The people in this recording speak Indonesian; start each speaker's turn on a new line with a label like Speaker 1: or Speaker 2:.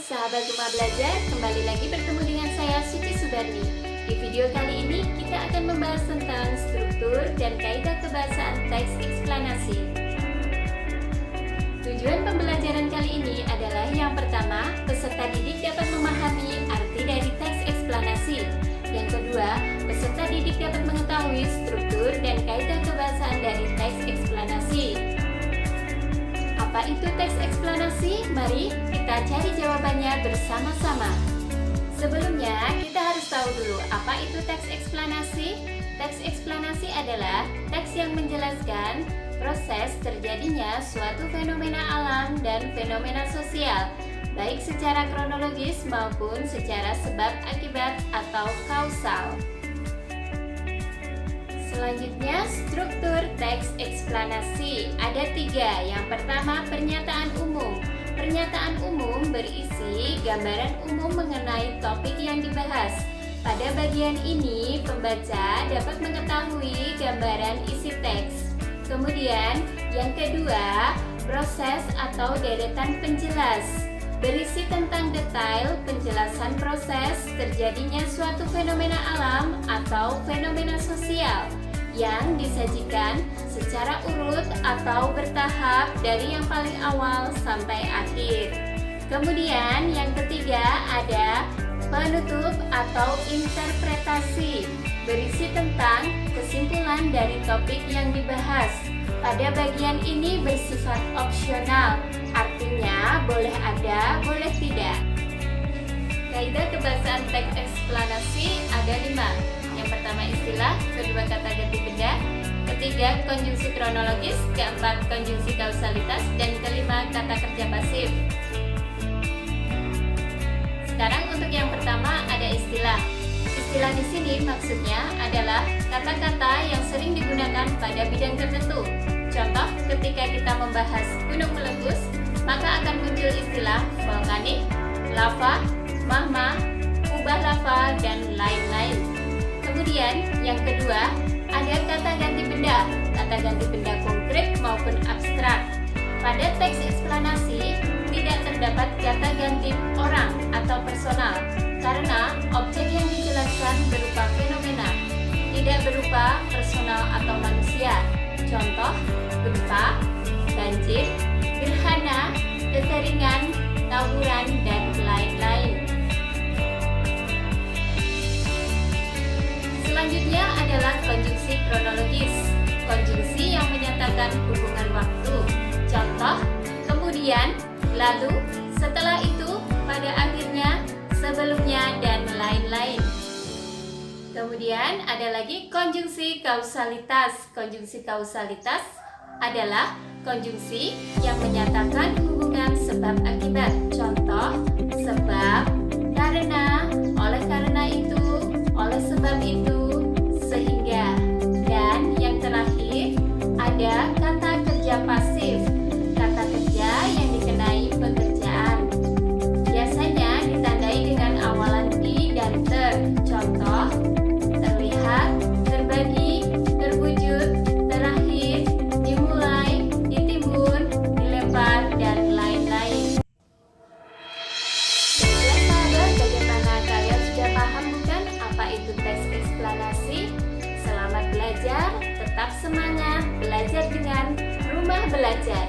Speaker 1: sahabat Rumah Belajar, kembali lagi bertemu dengan saya Suci Subarni. Di video kali ini kita akan membahas tentang struktur dan kaidah kebahasaan teks eksplanasi. Tujuan pembelajaran kali ini adalah yang pertama, peserta didik dapat memahami arti dari teks eksplanasi. Yang kedua, peserta didik dapat mengetahui struktur dan kaidah kebahasaan dari teks eksplanasi. Apa itu teks eksplanasi? Mari kita cari jawabannya bersama-sama. Sebelumnya, kita harus tahu dulu apa itu teks eksplanasi. Teks eksplanasi adalah teks yang menjelaskan proses terjadinya suatu fenomena alam dan fenomena sosial, baik secara kronologis maupun secara sebab akibat atau kausal. Selanjutnya, struktur teks eksplanasi ada 3. Yang pertama, pernyataan umum. Pernyataan umum berisi gambaran umum mengenai topik yang dibahas. Pada bagian ini, pembaca dapat mengetahui gambaran isi teks. Kemudian, yang kedua, proses atau deretan penjelas. Berisi tentang detail penjelasan proses terjadinya suatu fenomena alam atau fenomena sosial yang disajikan secara urut atau bertahap dari yang paling awal sampai akhir. Kemudian yang ketiga ada penutup atau interpretasi, berisi tentang kesimpulan dari topik yang dibahas. Pada bagian ini bersifat opsional, artinya boleh ada, boleh tidak. Kaidah kebahasaan teks eksplanasi ada 5. Yang pertama istilah, kedua kata ganti benda, ketiga konjungsi kronologis, keempat konjungsi kausalitas, dan kelima kata kerja pasif. Sekarang untuk yang pertama ada istilah. Istilah di sini maksudnya adalah kata-kata yang sering digunakan pada bidang tertentu. Contoh, ketika kita membahas gunung meletus, maka akan muncul istilah vulkanik, lava, magma, kubah lava, dan lain-lain. Kemudian yang kedua ada kata ganti benda. Kata ganti benda konkret maupun abstrak. Pada teks eksplanasi tidak terdapat kata ganti orang atau personal karena objek yang dijelaskan berupa fenomena, tidak berupa personal atau manusia. Contoh, gempa, banjir, gerhana, kekeringan, tawuran, dan lain-lain. Selanjutnya adalah konjungsi kronologis. Konjungsi yang menyatakan hubungan waktu. Contoh, kemudian, lalu, setelah itu, pada akhirnya, sebelumnya, dan lain-lain. Kemudian ada lagi konjungsi kausalitas. Konjungsi kausalitas adalah konjungsi yang menyatakan hubungan sebab akibat. Contoh, sebab, karena, oleh karena itu, oleh sebab itu, sehingga. Dan yang terakhir ada kata kerja pasif. Kata kerja yang dikenai pekerjaan. Biasanya ditandai dengan awalan di dan ter. Contoh, terlihat, terbagi, terwujud, terakhir, dimulai, ditimbun, dilempar, dan lain-lain. Baiklah sahabat, bagaimana kalian sudah paham bukan apa itu teks eksplanasi? Selamat belajar, tetap semangat, belajar dengan Rumah Belajar.